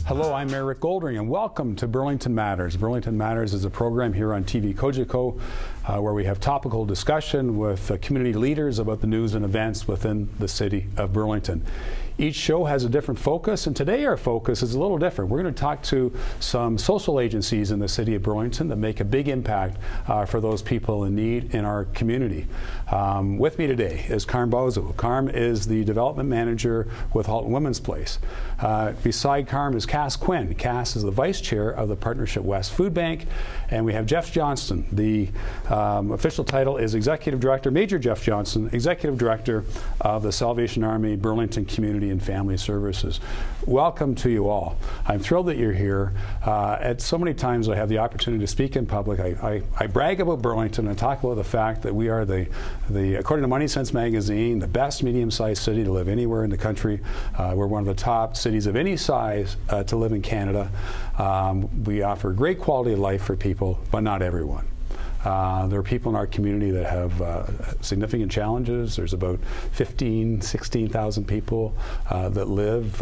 Hello, I'm Mayor Rick Goldring, and welcome to Burlington Matters. Burlington Matters is a program here on TV Cogeco where we have topical discussion with community leaders about the news and events within the city of Burlington. Each show has a different focus, and today our focus is a little different. We're going to talk to some social agencies in the city of Burlington that make a big impact for those people in need in our community. With me today is Carm Bozzo. Carm is the development manager with Halton Women's Place. Beside Carm is Quinn. Cass is the vice chair of the Partnership West Food Bank, and we have Jeff Johnston. The official title is Executive Director, Major Jeff Johnston, Executive Director of the Salvation Army Burlington Community and Family Services. Welcome to you all. I'm thrilled that you're here. At so many times I have the opportunity to speak in public. I brag about Burlington and talk about the fact that we are the according to Money Sense magazine, the best medium-sized city to live anywhere in the country. We're one of the top cities of any size to live in Canada. We offer great quality of life for people, but not everyone. There are people in our community that have significant challenges. There's about 16,000 people that live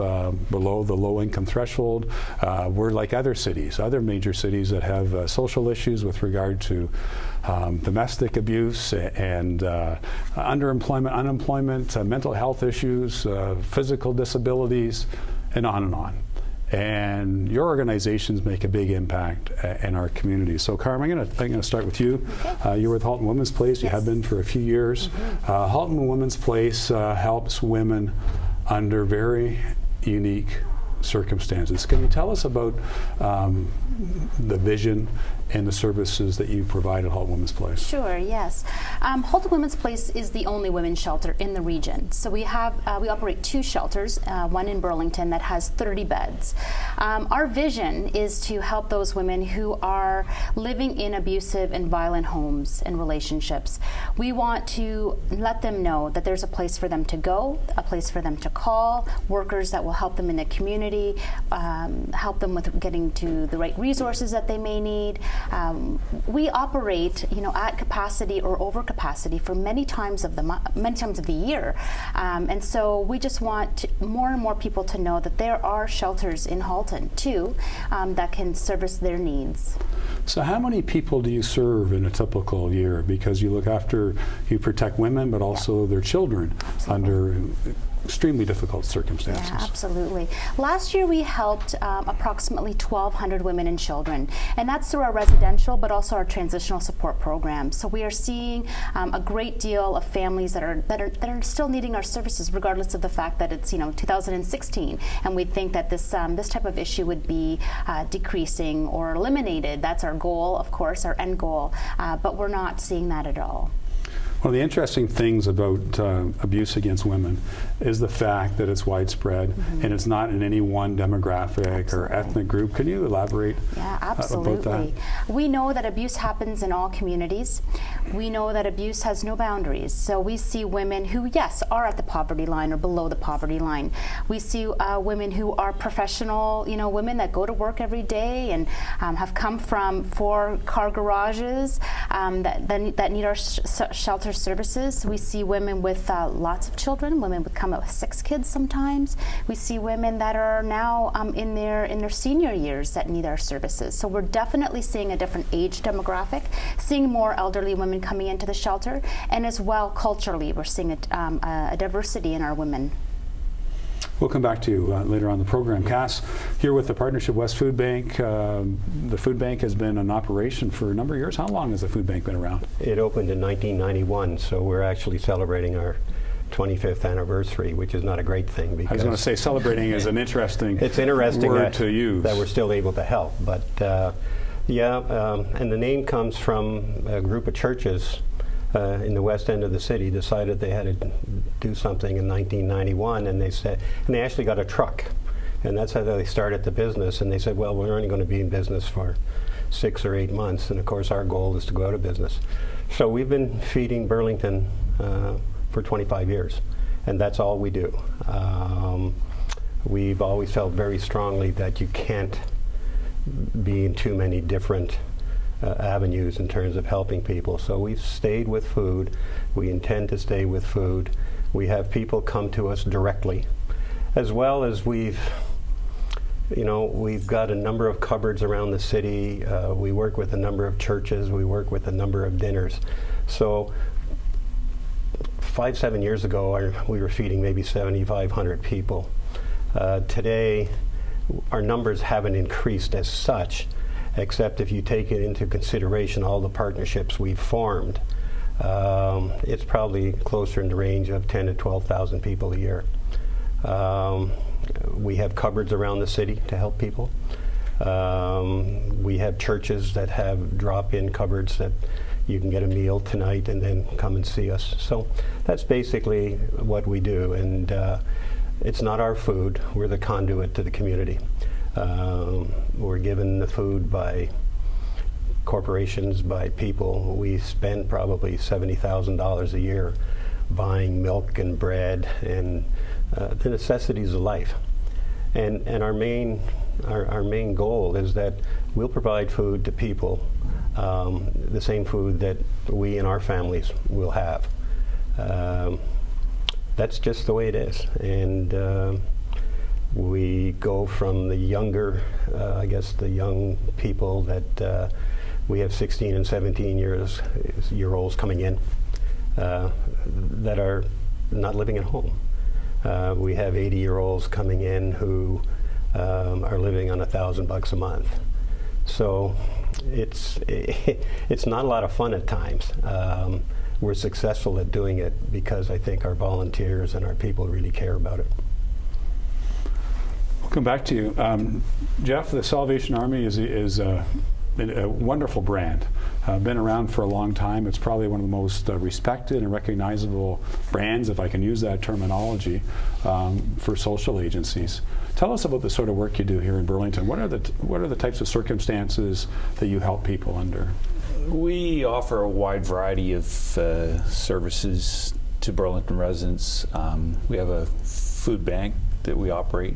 below the low-income threshold. We're like other cities, other major cities that have social issues with regard to domestic abuse and underemployment, unemployment, mental health issues, physical disabilities, and on and on. And your organizations make a big impact in our community. So, Carm, I'm going to start with you. Okay. You're with Halton Women's Place. You have been for a few years. Halton Women's Place helps women under very unique circumstances. Can you tell us about the vision and the services that you provide at Halton Women's Place? Sure, yes. Halton Women's Place is the only women's shelter in the region. So we operate two shelters, one in Burlington that has 30 beds. Our vision is to help those women who are living in abusive and violent homes and relationships. We want to let them know that there's a place for them to go, a place for them to call, workers that will help them in the community, help them with getting to the right resources that they may need. We operate, at capacity or over capacity for many times of the year, and so we just want more and more people to know that there are shelters in Halton too that can service their needs. So, how many people do you serve in a typical year? Because you protect women, but also their children under extremely difficult circumstances. Yeah, absolutely. Last year we helped approximately 1,200 women and children, and that's through our residential but also our transitional support program. So we are seeing a great deal of families that are still needing our services, regardless of the fact that it's 2016, and we think that this type of issue would be decreasing or eliminated. That's our goal, of course, our end goal, but we're not seeing that at all. One of the interesting things about abuse against women is the fact that it's widespread and it's not in any one demographic or ethnic group. Can you elaborate about that? We know that abuse happens in all communities. We know that abuse has no boundaries. So we see women who, yes, are at the poverty line or below the poverty line. We see women who are professional, women that go to work every day and have come from 4-car garages that need our shelter services. We see women with lots of children, women would come up with 6 kids sometimes. We see women that are now in their senior years that need our services. So we're definitely seeing a different age demographic, seeing more elderly women coming into the shelter, and as well culturally we're seeing a diversity in our women. We'll come back to you later on the program. Cass, here with the Partnership West Food Bank. The food bank has been in operation for a number of years. How long has the food bank been around? It opened in 1991, so we're actually celebrating our 25th anniversary, which is not a great thing. Because I was going to say celebrating is an interesting it's interesting word to use. That we're still able to help. But and the name comes from a group of churches in the west end of the city decided they had to do something in 1991, and they actually got a truck, and that's how they started the business. And they said, well, we're only going to be in business for 6 or 8 months, and of course our goal is to go out of business. So we've been feeding Burlington for 25 years, and that's all we do. We've always felt very strongly that you can't be in too many different avenues in terms of helping people. So we've stayed with food. We intend to stay with food. We have people come to us directly, as well as we've You know, we've got a number of cupboards around the city. We work with a number of churches. We work with a number of dinners. So 5-7 years ago, we were feeding maybe 7,500 people. Today, our numbers haven't increased as such, except if you take it into consideration all the partnerships we've formed. It's probably closer in the range of 10,000 to 12,000 people a year. We have cupboards around the city to help people. We have churches that have drop-in cupboards that you can get a meal tonight and then come and see us. So that's basically what we do. And it's not our food. We're the conduit to the community. We're given the food by corporations, by people. We spend probably $70,000 a year buying milk and bread and the necessities of life. And our main goal is that we'll provide food to people, the same food that we and our families will have. That's just the way it is. And we go from the younger, I guess the young people that we have 16 and 17 year olds coming in that are not living at home. We have 80-year-olds coming in who are living on $1,000 a month. So it's not a lot of fun at times. We're successful at doing it because I think our volunteers and our people really care about it. We'll come back to you. Jeff, the Salvation Army is a wonderful brand. Been around for a long time. It's probably one of the most respected and recognizable brands, if I can use that terminology, for social agencies. Tell us about the sort of work you do here in Burlington. What are the types of circumstances that you help people under? We offer a wide variety of services to Burlington residents. We have a food bank that we operate.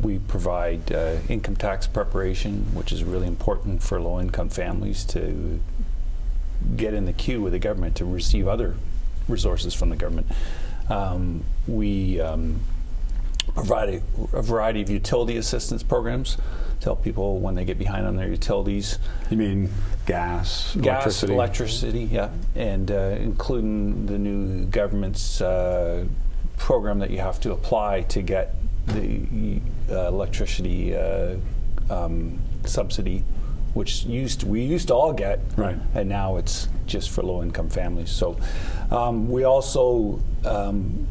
We provide income tax preparation, which is really important for low-income families to get in the queue with the government to receive other resources from the government. We provide a variety of utility assistance programs to help people when they get behind on their utilities. You mean gas, electricity, yeah, and including the new government's program that you have to apply to get the electricity subsidy, which we used to all get, right, and now it's just for low-income families. So we also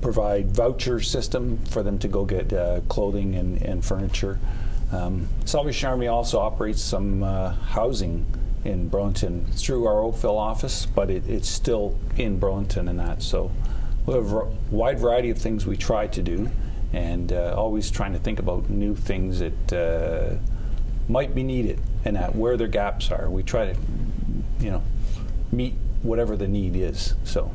provide voucher system for them to go get clothing and furniture. Salvation Army also operates some housing in Burlington through our Oakville office, but it's still in Burlington and that. So we have a wide variety of things we try to do, and always trying to think about new things that might be needed and where their gaps are. We try to, meet whatever the need is. So,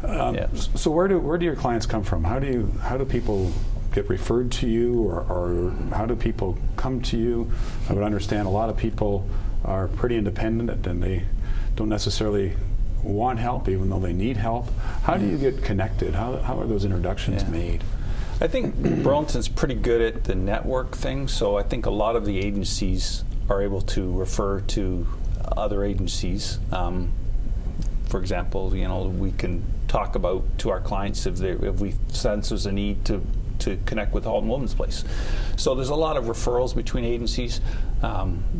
yeah. So where do your clients come from? How do people get referred to you, or how do people come to you? I would understand a lot of people are pretty independent and they don't necessarily want help, even though they need help. How do you get connected? How are those introductions made? I think Burlington's pretty good at the network thing, so I think a lot of the agencies are able to refer to other agencies. For example, we can talk about to our clients if we sense there's a need to connect with Halton Women's Place. So there's a lot of referrals between agencies.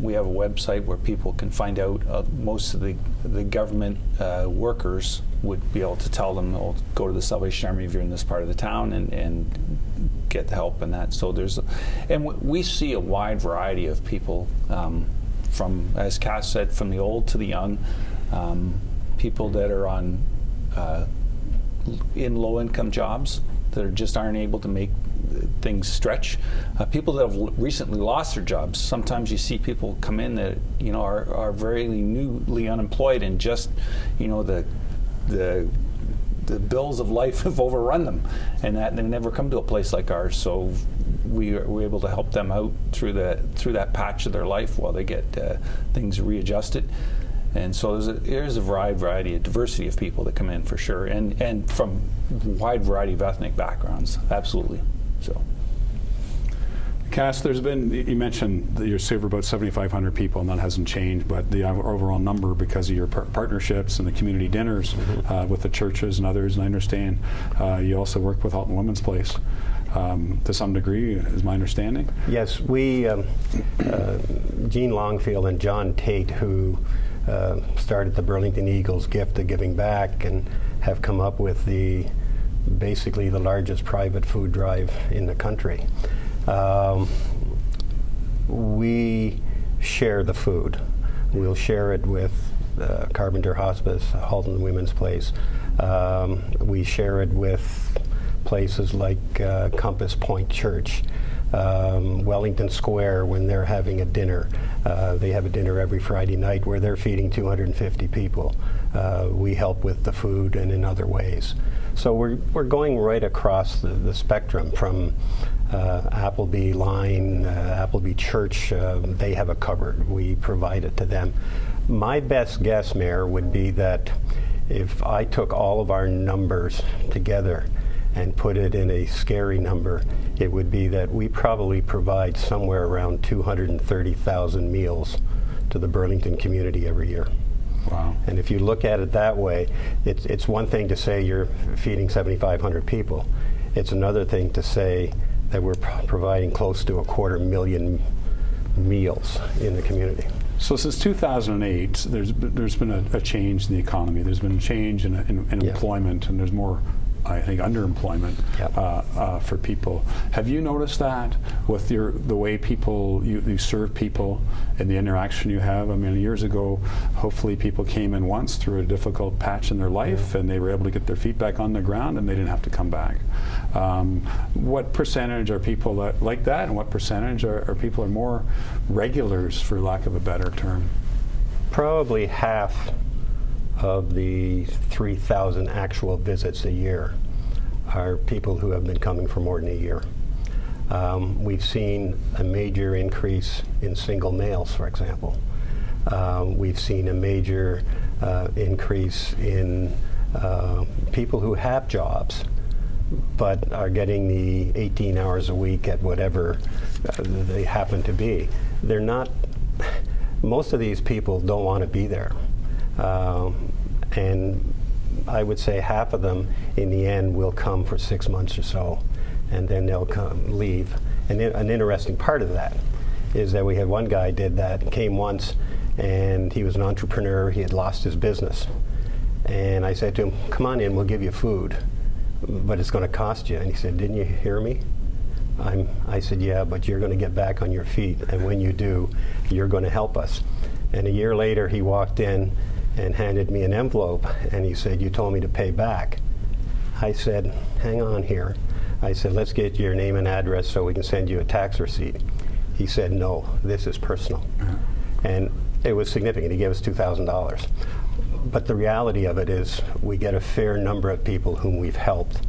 We have a website where people can find out. Most of the government workers would be able to tell them, go to the Salvation Army if you're in this part of the town and get the help and that. So we see a wide variety of people, from, as Cass said, from the old to the young, people that are in low-income jobs that just aren't able to make things stretch. People that have recently lost their jobs. Sometimes you see people come in that are very newly unemployed, and just the bills of life have overrun them, and that they never come to a place like ours. So we're able to help them out through that patch of their life while they get things readjusted. And so there's a variety, a diversity of people that come in for sure, and from a wide variety of ethnic backgrounds, absolutely. So, Cass, there's been, you mentioned that you serve about 7,500 people, and that hasn't changed, but the overall number, because of your partnerships and the community dinners with the churches and others, and I understand you also work with Halton Women's Place to some degree, is my understanding. Yes, we, Jean Longfield and John Tate, who started the Burlington Eagles Gift of Giving Back, and have come up with basically the largest private food drive in the country. We share the food. We'll share it with Carpenter Hospice, Halton Women's Place. We share it with places like Compass Point Church, Wellington Square, when they're having a dinner. They have a dinner every Friday night where they're feeding 250 people. We help with the food and in other ways. So we're going right across the spectrum from Appleby Line, Appleby Church. They have a cupboard. We provide it to them. My best guess, Mayor, would be that if I took all of our numbers together and put it in a scary number, it would be that we probably provide somewhere around 230,000 meals to the Burlington community every year. Wow. And if you look at it that way, it's one thing to say you're feeding 7,500 people. It's another thing to say that we're providing close to 250,000 meals in the community. So since 2008, there's been a change in the economy. There's been a change in employment, and there's more, I think, underemployment for people. Have you noticed that with the way you serve people and the interaction you have? I mean, years ago, hopefully people came in once through a difficult patch in their life, and they were able to get their feet back on the ground, and they didn't have to come back. What percentage are people like that, and what percentage are people more regulars, for lack of a better term? Probably half of the 3,000 actual visits a year are people who have been coming for more than a year. We've seen a major increase in single males, for example. We've seen a major increase in people who have jobs but are getting the 18 hours a week at whatever they happen to be. They're not, most of these people don't want to be there. And I would say half of them in the end will come for 6 months or so, and then they'll leave. And an interesting part of that is that we had one guy did that, came once, and he was an entrepreneur. He had lost his business. And I said to him, come on in, we'll give you food, but it's going to cost you. And he said, didn't you hear me? I said, yeah, but you're going to get back on your feet, and when you do, you're going to help us. And a year later, he walked in and handed me an envelope, and he said, you told me to pay back. I said, hang on here. I said, let's get your name and address so we can send you a tax receipt. He said, no, this is personal. And it was significant. He gave us $2,000. But the reality of it is we get a fair number of people whom we've helped,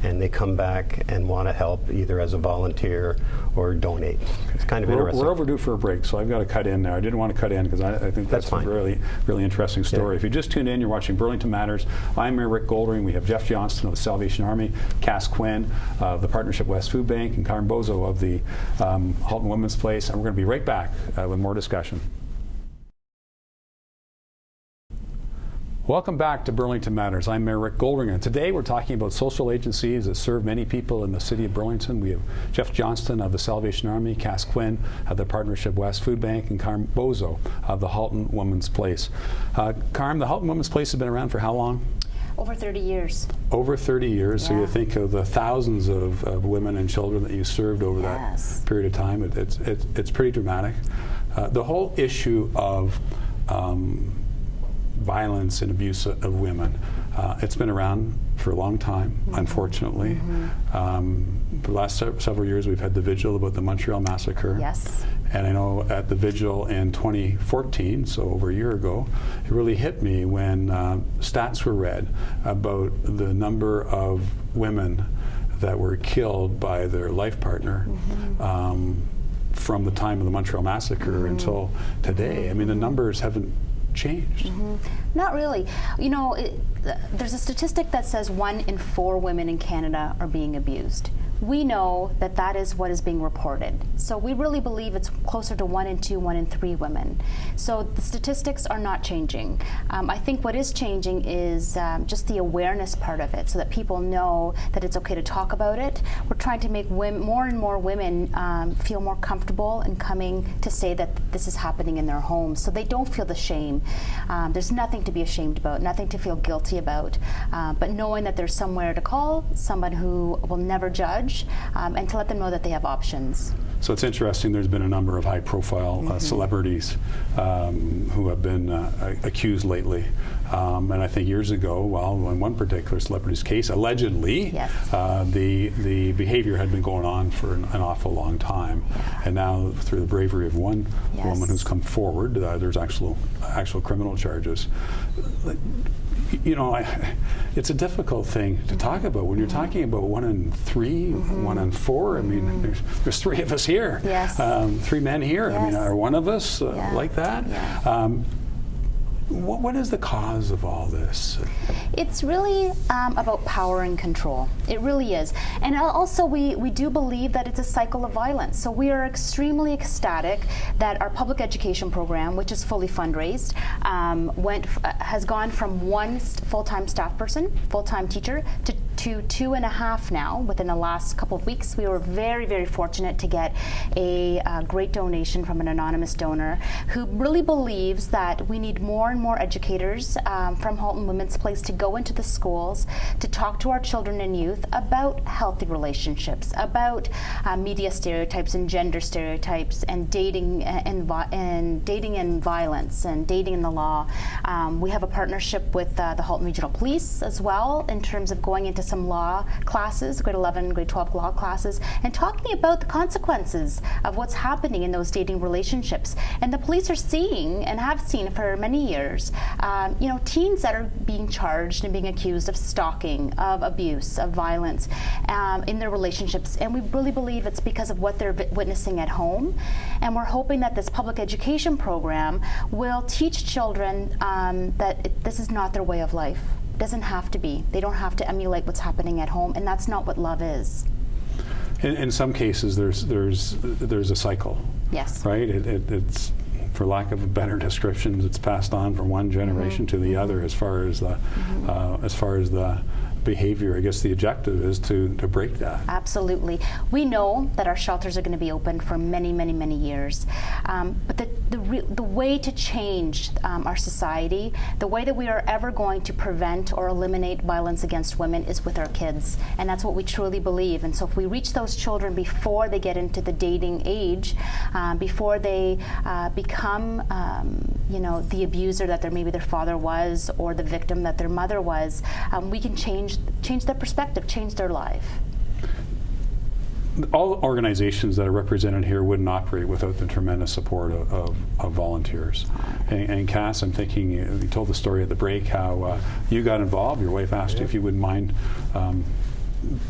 and they come back and want to help either as a volunteer or donate. It's kind of interesting. We're overdue for a break, so I've got to cut in there. I didn't want to cut in because I think that's a really, really interesting story. Yeah. If you just tuned in, you're watching Burlington Matters. I'm Mayor Rick Goldring. We have Jeff Johnston of the Salvation Army, Cass Quinn of the Partnership West Food Bank, and Carm Bozzo of the Halton Women's Place. And we're going to be right back with more discussion. Welcome back to Burlington Matters. I'm Mayor Rick Goldring, and today we're talking about social agencies that serve many people in the city of Burlington. We have Jeff Johnston of the Salvation Army, Cass Quinn of the Partnership West Food Bank, and Carm Bozzo of the Halton Women's Place. Carm, the Halton Women's Place has been around for how long? Over 30 years. Over 30 years, yeah. So you think of the thousands of women and children that you served over that period of time. It's pretty dramatic. The whole issue of violence and abuse of women. It's been around for a long time, unfortunately. For the last several years, we've had the vigil about the Montreal massacre. Yes. And I know at the vigil in 2014, so over a year ago, it really hit me when stats were read about the number of women that were killed by their life partner from the time of the Montreal massacre until today. I mean, the numbers haven't changed. Not really. You know, there's a statistic that says 1 in 4 women in Canada are being abused. we know that that is what is being reported. So we really believe it's closer to 1 in 2, 1 in 3 women. So the statistics are not changing. I think what is changing is just the awareness part of it, so that people know that it's okay to talk about it. We're trying to make more and more women feel more comfortable in coming to say that this is happening in their homes, so they don't feel the shame. There's nothing to be ashamed about, nothing to feel guilty about, but knowing that there's somewhere to call, someone who will never judge, and to let them know that they have options. So it's interesting, there's been a number of high-profile celebrities who have been accused lately. And I think years ago, well, in one particular celebrity's case, allegedly, Yes. the behavior had been going on for an awful long time. And now, through the bravery of one Yes. woman who's come forward, there's actual criminal charges. You know, it's a difficult thing to talk about when you're talking about 1 in 3, 1 in 4. I mean, there's 3 of us here. Yes. 3 men here. I mean, Yes. are one of us like that? Yeah. What is the cause of all this? It's really about power and control. It really is. And also we do believe that it's a cycle of violence. So we are extremely ecstatic that our public education program, which is fully fundraised, has gone from 1 full-time staff person, full-time teacher, to 2.5 now within the last couple of weeks. We were very, very fortunate to get a great donation from an anonymous donor who really believes that we need more and more educators from Halton Women's Place to go into the schools to talk to our children and youth about healthy relationships, about media stereotypes and gender stereotypes, and dating and violence and dating in the law. We have a partnership with the Halton Regional Police as well in terms of going into some law classes, grade 11, grade 12 law classes, and talking about the consequences of what's happening in those dating relationships. And the police are seeing and have seen for many years, teens that are being charged and being accused of stalking, of abuse, of violence in their relationships. And we really believe it's because of what they're witnessing at home. And we're hoping that this public education program will teach children that this is not their way of life. It doesn't have to be. They don't have to emulate what's happening at home, and that's not what love is. In some cases, there's a cycle. Yes. Right. It's, for lack of a better description, it's passed on from one generation to the other as far as the behavior. I guess the objective is to break that. Absolutely. We know that our shelters are going to be open for many, many, many years. But the way to change our society, the way that we are ever going to prevent or eliminate violence against women is with our kids. And that's what we truly believe. And so if we reach those children before they get into the dating age, before they become the abuser that maybe their father was, or the victim that their mother was, we can change their perspective, change their life. All organizations that are represented here wouldn't operate without the tremendous support of volunteers. And Cass, I'm thinking, you told the story at the break how you got involved. Your wife asked you if you wouldn't mind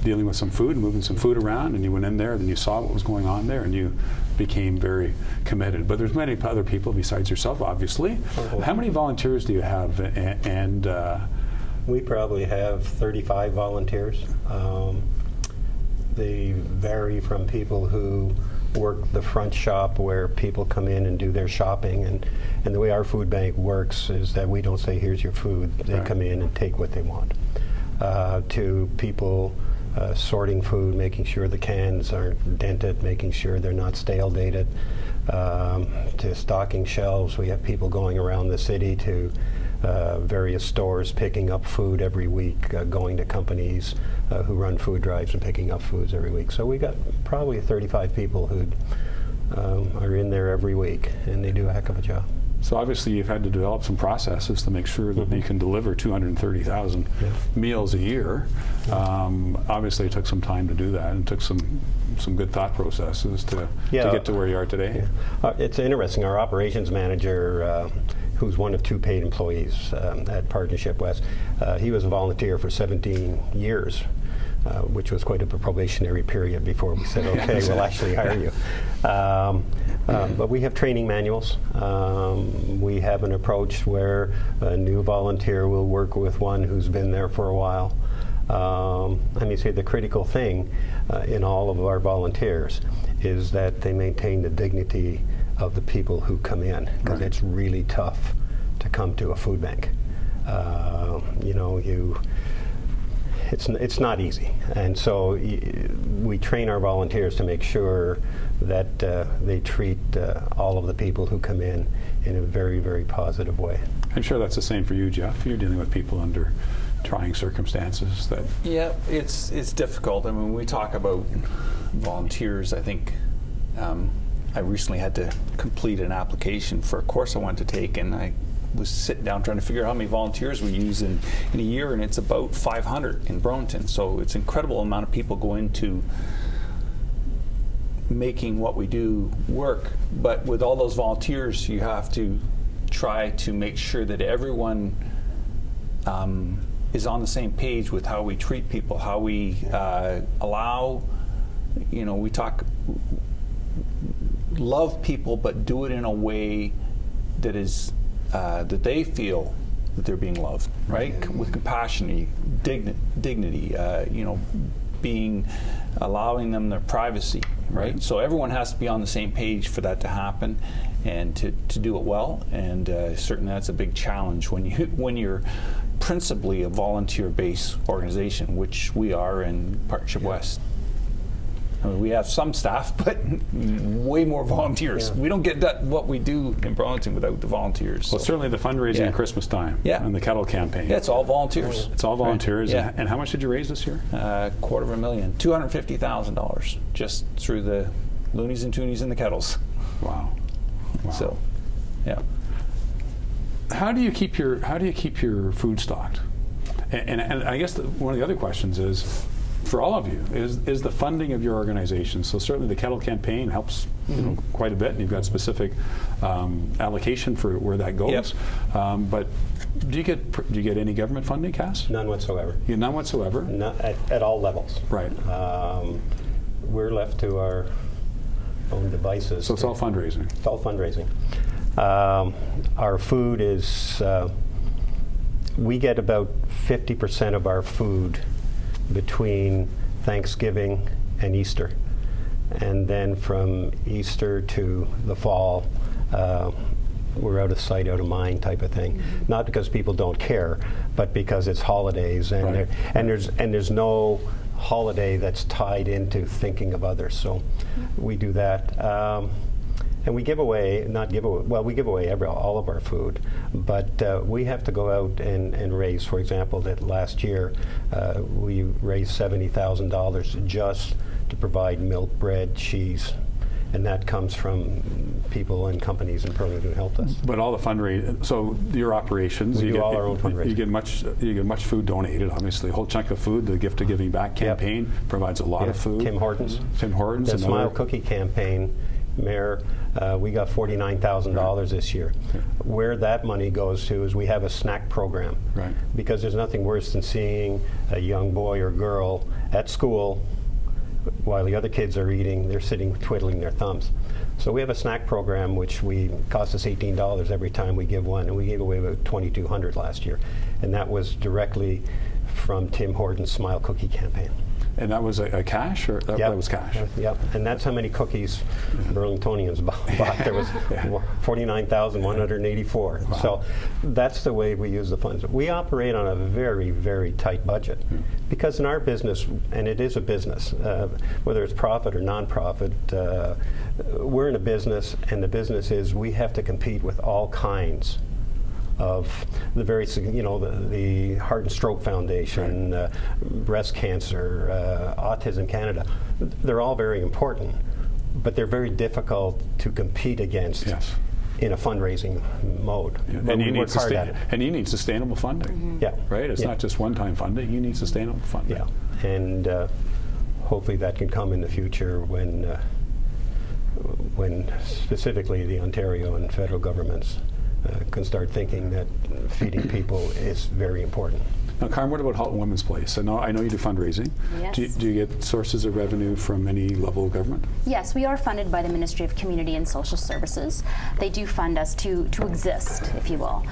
dealing with some food, moving some food around, and you went in there, then you saw what was going on there, and you became very committed. But there's many other people besides yourself, obviously. How many volunteers do you have? And we probably have 35 volunteers. They vary from people who work the front shop where people come in and do their shopping, and the way our food bank works is that we don't say, here's your food. They come in and take what they want. To people sorting food, making sure the cans aren't dented, making sure they're not stale dated, to stocking shelves. We have people going around the city to various stores picking up food every week, going to companies who run food drives and picking up foods every week. So we got probably 35 people who are in there every week, and they do a heck of a job. So obviously you've had to develop some processes to make sure that you can deliver 230,000 meals a year. Obviously it took some time to do that, and took some good thought processes to get to where you are today. It's interesting. Our operations manager, who's one of 2 paid employees at Partnership West, he was a volunteer for 17 years. Which was quite a probationary period before we said, okay, we'll actually hire you. But we have training manuals. We have an approach where a new volunteer will work with one who's been there for a while. Let me say the critical thing in all of our volunteers is that they maintain the dignity of the people who come in, because it's really tough to come to a food bank. It's not easy, and so we train our volunteers to make sure that they treat all of the people who come in a very, very positive way. I'm sure that's the same for you, Jeff. You're dealing with people under trying circumstances. Yeah, it's difficult. I mean, when we talk about volunteers, I think I recently had to complete an application for a course I wanted to take, and I was sitting down trying to figure out how many volunteers we use in a year, and it's about 500 in Burlington. So it's an incredible amount of people go into making what we do work. But with all those volunteers, you have to try to make sure that everyone is on the same page with how we treat people, how we allow, we talk love people, but do it in a way that is that they feel that they're being loved, right? With compassion, dignity, allowing them their privacy, right? So everyone has to be on the same page for that to happen, and to do it well. And certainly that's a big challenge when you're principally a volunteer-based organization, which we are in Partnership West. I mean, we have some staff, but way more volunteers. We don't get what we do in Burlington without the volunteers. Well, certainly the fundraising at Christmas time and the kettle campaign. Yeah, it's all volunteers. It's all volunteers. Right. And how much did you raise this year? $250,000, $250,000 just through the loonies and toonies and the kettles. Wow. So, yeah. How do you keep your food stocked? And I guess one of the other questions is, for all of you, is the funding of your organization. So certainly the kettle campaign helps quite a bit, and you've got specific allocation for where that goes. But do you get any government funding, Cass? None whatsoever. None whatsoever? Not at all levels. Right. We're left to our own devices. So it's all fundraising. It's all fundraising. Our food is, we get about 50% of our food between Thanksgiving and Easter. And then from Easter to the fall, we're out of sight, out of mind type of thing. Not because people don't care, but because it's holidays, and there's no holiday that's tied into thinking of others. So we do that. And we give away, we give away all of our food, but we have to go out and raise, for example, that last year we raised $70,000 just to provide milk, bread, cheese, and that comes from people and companies in Burlington who helped us. But all the fundraising, so your operations, we do all our own fundraising. You get much food donated, obviously. A whole chunk of food. The Gift of Giving Back campaign provides a lot of food. Tim Hortons. The Smile Cookie campaign, Mayor, we got $49,000 this year. Where that money goes to is we have a snack program. Right. Because there's nothing worse than seeing a young boy or girl at school while the other kids are eating, they're sitting twiddling their thumbs. So we have a snack program which costs us $18 every time we give one, and we gave away about 2,200 last year. And that was directly from Tim Hortons' Smile Cookie campaign. And that was a cash, or that was cash? Yep, and that's how many cookies Burlingtonians bought. There was 49,184. Wow. So that's the way we use the funds. We operate on a very, very tight budget because in our business, and it is a business, whether it's profit or non-profit, we're in a business, and the business is we have to compete with all kinds of the the Heart and Stroke Foundation, breast cancer, Autism Canada. They're all very important, but they're very difficult to compete against in a fundraising mode. And you need sustainable funding. Right? It's not just one-time funding. You need sustainable funding. Yeah, and hopefully that can come in the future when specifically the Ontario and federal governments can start thinking that feeding people is very important. Now, Carm, what about Halton Women's Place? I know you do fundraising. Yes. Do you get sources of revenue from any level of government? Yes, we are funded by the Ministry of Community and Social Services. They do fund us to exist, if you will.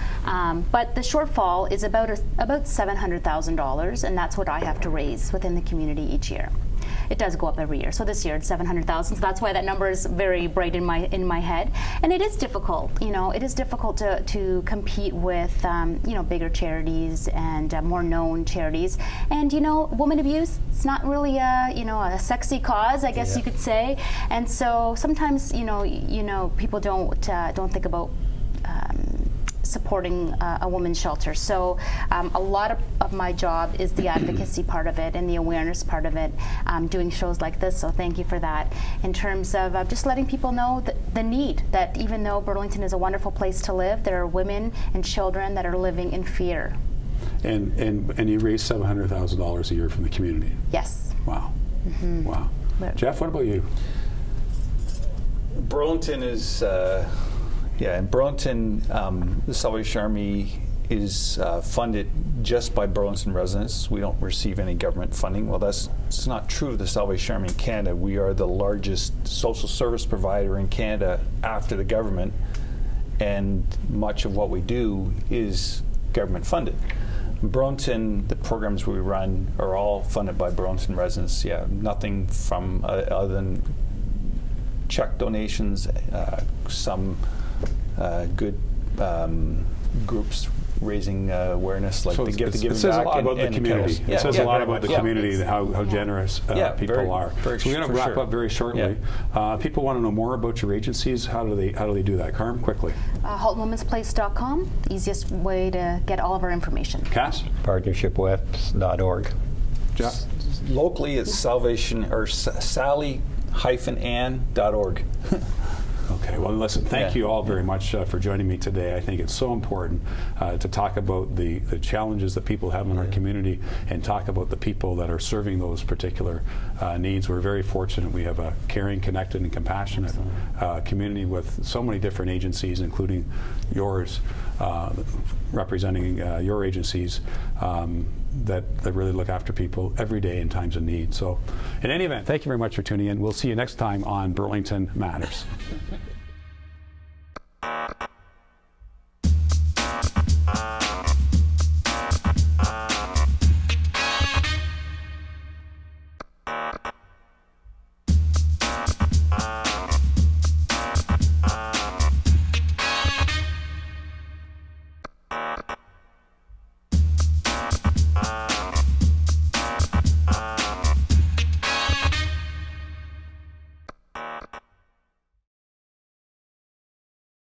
But the shortfall is about $700,000, and that's what I have to raise within the community each year. It does go up every year. So this year it's 700,000. So that's why that number is very bright in my head. And it is difficult. It is difficult to compete with bigger charities and more known charities. And woman abuse, it's not really a sexy cause, I guess you could say. And so sometimes people don't think about supporting a women's shelter. So a lot of my job is the advocacy part of it and the awareness part of it, doing shows like this, so thank you for that, in terms of just letting people know the need, that even though Burlington is a wonderful place to live, there are women and children that are living in fear. And you raise $700,000 a year from the community? Yes. Wow. Mm-hmm. Wow. Jeff, what about you? Burlington is... in Burlington, the Salvation Army is funded just by Burlington residents. We don't receive any government funding. Well, it's not true of the Salvation Army in Canada. We are the largest social service provider in Canada after the government, and much of what we do is government funded. In Burlington, the programs we run are all funded by Burlington residents. Yeah, nothing from other than check donations, some good groups raising awareness, like so the Give the Giving Back. It says a lot about the community. It says a lot about the community, how generous people are. So we're going to wrap up very shortly. People want to know more about your agencies. How do they do that? Carm, quickly. HaltonWomen'sPlace.com, easiest way to get all of our information. Cass? Partnershipwebs.org. Jeff? Locally, it's Salvation or Sally-Ann.org. Okay, well, listen, thank you all very much for joining me today. I think it's so important to talk about the challenges that people have in our community and talk about the people that are serving those particular needs. We're very fortunate. We have a caring, connected, and compassionate community with so many different agencies, including yours, representing your agencies, that really look after people every day in times of need. So in any event, thank you very much for tuning in. We'll see you next time on Burlington Matters.